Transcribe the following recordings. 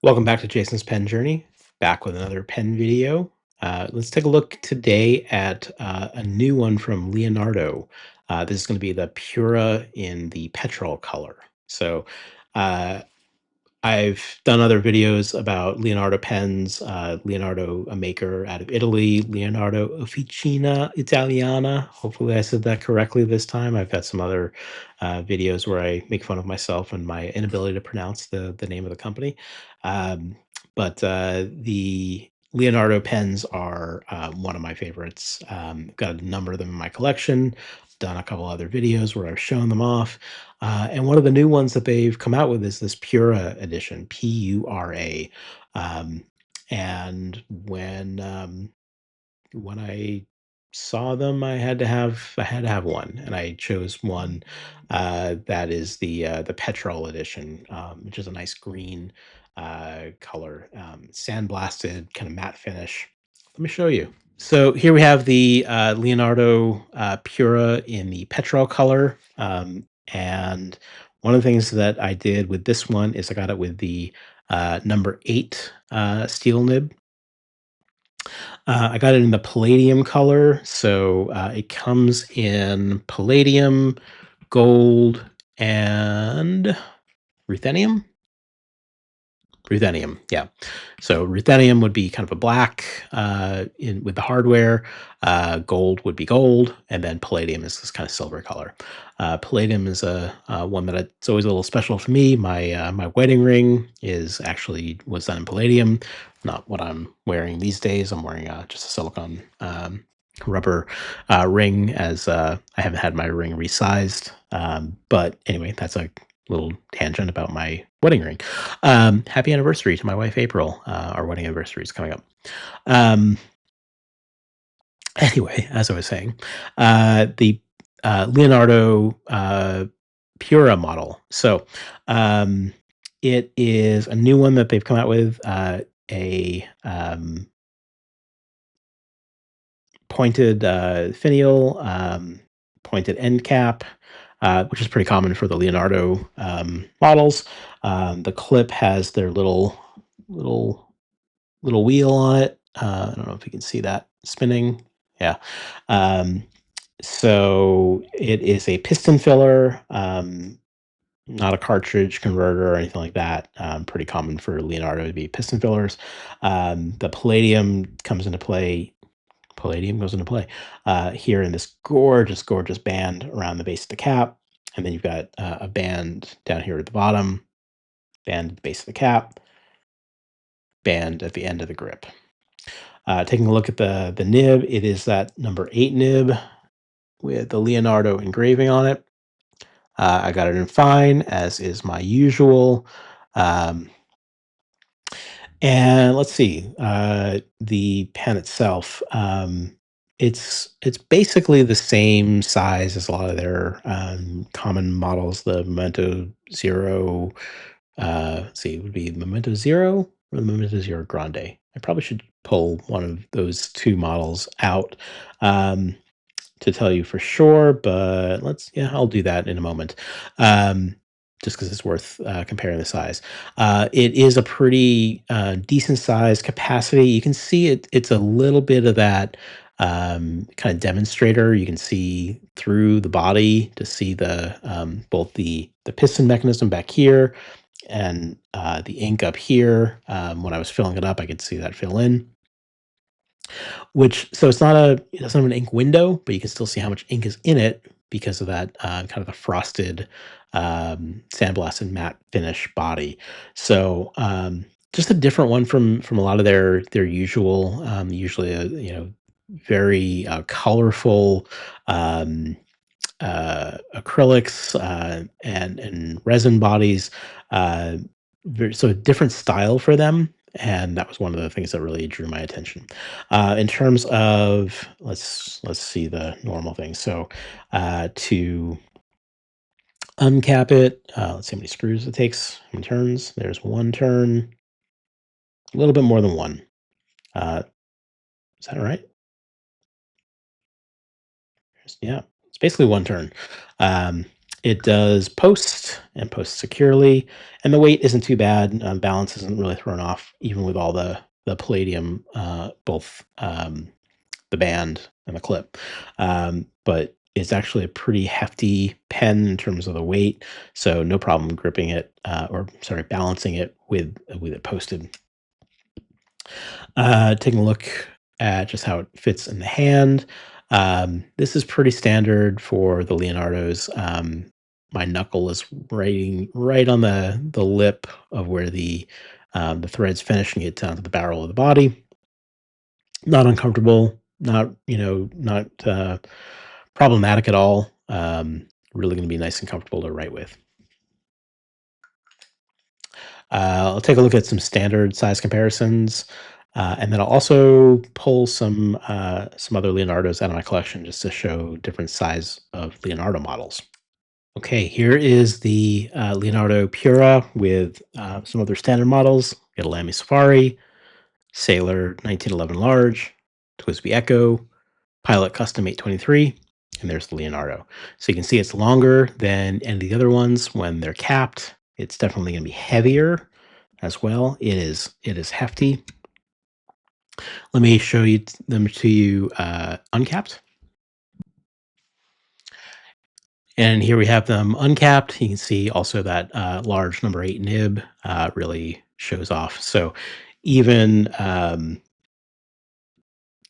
Welcome back to Jason's Pen Journey. Back with another pen video. Let's take a look today at a new one from Leonardo. This is going to be the Pura in the Petrol color. So uh, I've done other videos about Leonardo pens. Leonardo, a maker out of Italy. Leonardo Officina Italiana. Hopefully I said that correctly this time. I've got some other videos where I make fun of myself and my inability to pronounce the name of the company. Um, but the Leonardo pens are one of my favorites. Got a number of them in my collection. Done a couple other videos where I've shown them off. And one of the new ones that they've come out with is this Pura edition, Pura. Um, and when I saw them, I had to have one, and I chose one that is the Petrol edition, which is a nice green color, sandblasted kind of matte finish. Let me show you. So here we have the Leonardo Pura in the Petrol color. And one of the things that I did with this one is I got it with the number 8 steel nib. I got it in the palladium color. So it comes in palladium, gold, and ruthenium. Ruthenium, yeah. So ruthenium would be kind of a black in with the hardware. Gold would be gold, and then palladium is this kind of silver color. Palladium is a one that it's always a little special for me. My wedding ring was done in palladium. Not what I'm wearing these days. I'm wearing just a silicone rubber ring, as I haven't had my ring resized. But anyway, that's a little tangent about my wedding ring. Happy anniversary to my wife, April. Our wedding anniversary is coming up. Um, anyway, as I was saying, the Leonardo Pura model. So it is a new one that they've come out with, a pointed finial, pointed end cap, which is pretty common for the Leonardo models. The clip has their little little wheel on it. I don't know if you can see that spinning. Yeah. Um, so it is a piston filler, not a cartridge converter or anything like that. Pretty common for Leonardo to be piston fillers. The palladium goes into play here in this gorgeous, gorgeous band around the base of the cap. And then you've got a band down here at the bottom, band at the base of the cap, band at the end of the grip. Taking a look at the nib, it is that number 8 nib with the Leonardo engraving on it. I got it in fine, as is my usual. Um, and let's see, the pen itself. It's basically the same size as a lot of their common models. The Memento Zero. Let's see, it would be Memento Zero or the Memento Zero Grande. I probably should pull one of those two models out to tell you for sure, but yeah, I'll do that in a moment. Just because it's worth comparing the size. It is a pretty decent size capacity. You can see it's a little bit of that kind of demonstrator. You can see through the body to see the both the piston mechanism back here and the ink up here. When I was filling it up, I could see that fill in. So it doesn't have an ink window, but you can still see how much ink is in it because of that kind of the frosted, sandblasted matte finish body. So just a different one from a lot of their usual, usually very colorful acrylics and resin bodies. Uh, so a different style for them, and that was one of the things that really drew my attention. In terms of let's see the normal thing. So to uncap it, let's see how many screws it takes, how many turns. There's one turn, a little bit more than one. Uh, is that all right? Yeah, it's basically one turn. Um, It does post and post securely, and the weight isn't too bad. Balance isn't really thrown off, even with all the palladium, both the band and the clip. But it's actually a pretty hefty pen in terms of the weight, so no problem gripping it, or sorry, balancing it with it posted. Taking a look at just how it fits in the hand. This is pretty standard for the Leonardos. My knuckle is right on the lip of where the thread's finishing it down to the barrel of the body. Not uncomfortable, not problematic at all. Really going to be nice and comfortable to write with. I'll take a look at some standard size comparisons, and then I'll also pull some other Leonardos out of my collection just to show different size of Leonardo models. Okay, here is the Leonardo Pura with some other standard models. We got a Lamy Safari, Sailor 1911 Large, TWSBI Echo, Pilot Custom 823, and there's the Leonardo. So you can see it's longer than any of the other ones when they're capped. It's definitely going to be heavier as well. It is hefty. Let me show them to you uncapped. And here we have them uncapped. You can see also that large number 8 nib really shows off. So even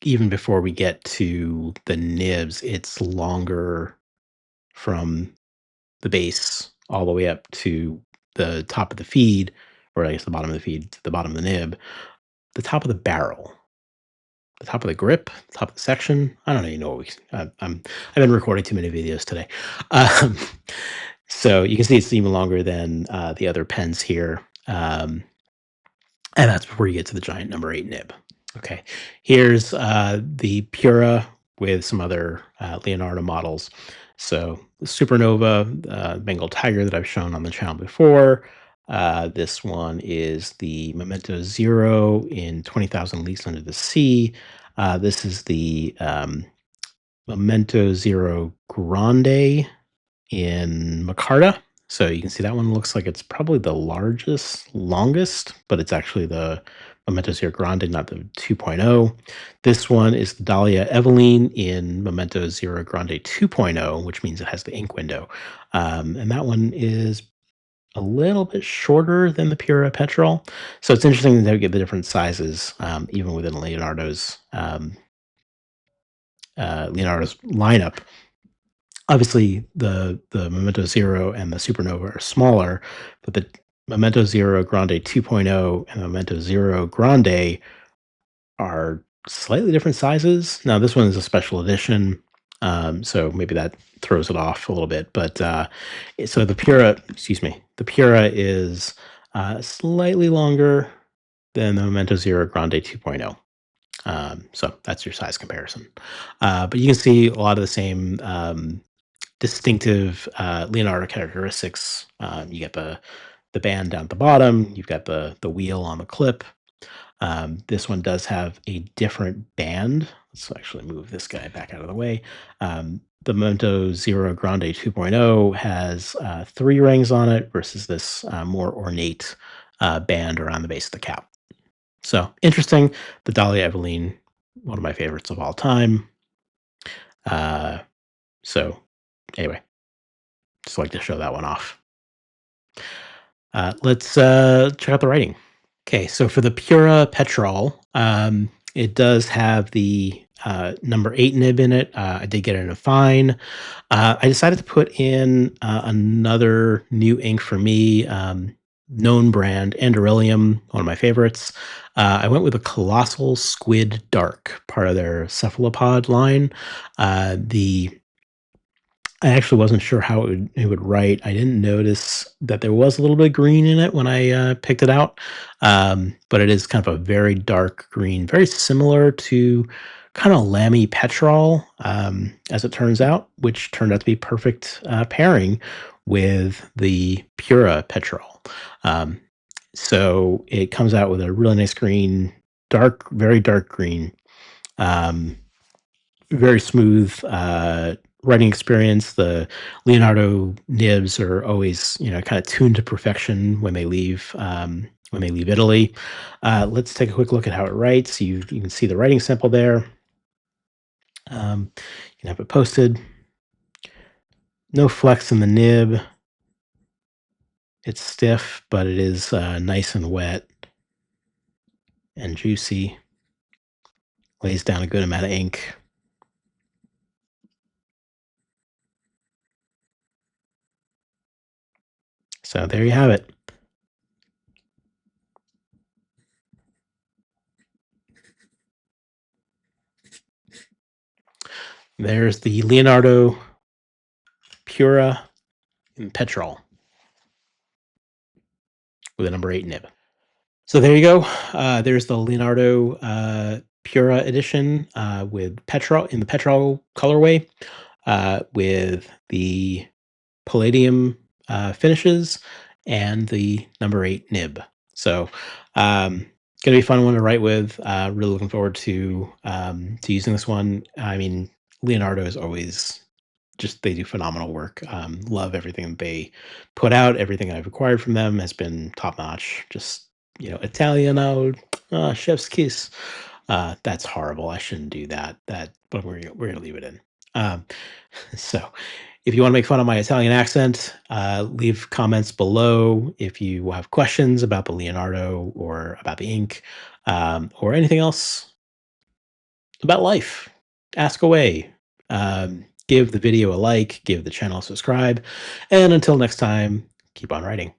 even before we get to the nibs, it's longer from the base all the way up to the top of the feed, or I guess the bottom of the feed to the bottom of the nib, the top of the barrel, the top of the grip, top of the section. I don't even know what I've been recording too many videos today. Um, so you can see it's even longer than the other pens here. And that's before you get to the giant number 8 nib. Okay, here's the Pura with some other Leonardo models. So the Supernova Bengal Tiger that I've shown on the channel before. This one is the Memento Zero in 20,000 Leagues Under the Sea. This is the Memento Zero Grande in Micarta. So you can see that one looks like it's probably the longest, but it's actually the Memento Zero Grande, not the 2.0. This one is the Dahlia Eveline in Memento Zero Grande 2.0, which means it has the ink window. And that one is a little bit shorter than the Pura Petrol. So it's interesting that they get the different sizes, even within Leonardo's lineup. Obviously, the Memento Zero and the Supernova are smaller, but the Memento Zero Grande 2.0 and the Memento Zero Grande are slightly different sizes. Now, this one is a special edition, so maybe that throws it off a little bit. But so the Pura is slightly longer than the Memento Zero Grande 2.0. So that's your size comparison. But you can see a lot of the same distinctive Leonardo characteristics. You get the band down at the bottom. You've got the wheel on the clip. This one does have a different band. Let's actually move this guy back out of the way. The Memento Zero Grande 2.0 has 3 rings on it versus this more ornate band around the base of the cap. So interesting. The Dahlia Eveline, one of my favorites of all time. So anyway, just like to show that one off. Let's check out the writing. Okay, so for the Pura Petrol, it does have the number 8 nib in it. I did get it in a fine. I decided to put in another new ink for me, known brand, Anderillium, one of my favorites. I went with a Colossal Squid Dark, part of their Cephalopod line. I actually wasn't sure how it would write. I didn't notice that there was a little bit of green in it when I picked it out, but it is kind of a very dark green, very similar to kind of Lamy Petrol, as it turns out, which turned out to be perfect pairing with the Pura Petrol. So it comes out with a really nice green, very dark green, very smooth writing experience. The Leonardo nibs are always, kind of tuned to perfection when they leave Italy. Let's take a quick look at how it writes. You can see the writing sample there. You can have it posted. No flex in the nib. It's stiff, but it is nice and wet and juicy. Lays down a good amount of ink. So there you have it. There's the Leonardo Pura in Petrol with a number 8 nib. So there you go. There's the Leonardo Pura edition with Petrol in the Petrol colorway with the palladium finishes and the number 8 nib. So gonna be a fun one to write with. Really looking forward to using this one. I mean, Leonardo is always just they do phenomenal work. Love everything that they put out. Everything I've acquired from them has been top notch. Just Italian out, chef's kiss. That's horrible. I shouldn't do that. But we're gonna leave it in. Um, so, if you want to make fun of my Italian accent, leave comments below. If you have questions about the Leonardo or about the ink or anything else about life, ask away. Give the video a like, give the channel a subscribe, and until next time, keep on writing.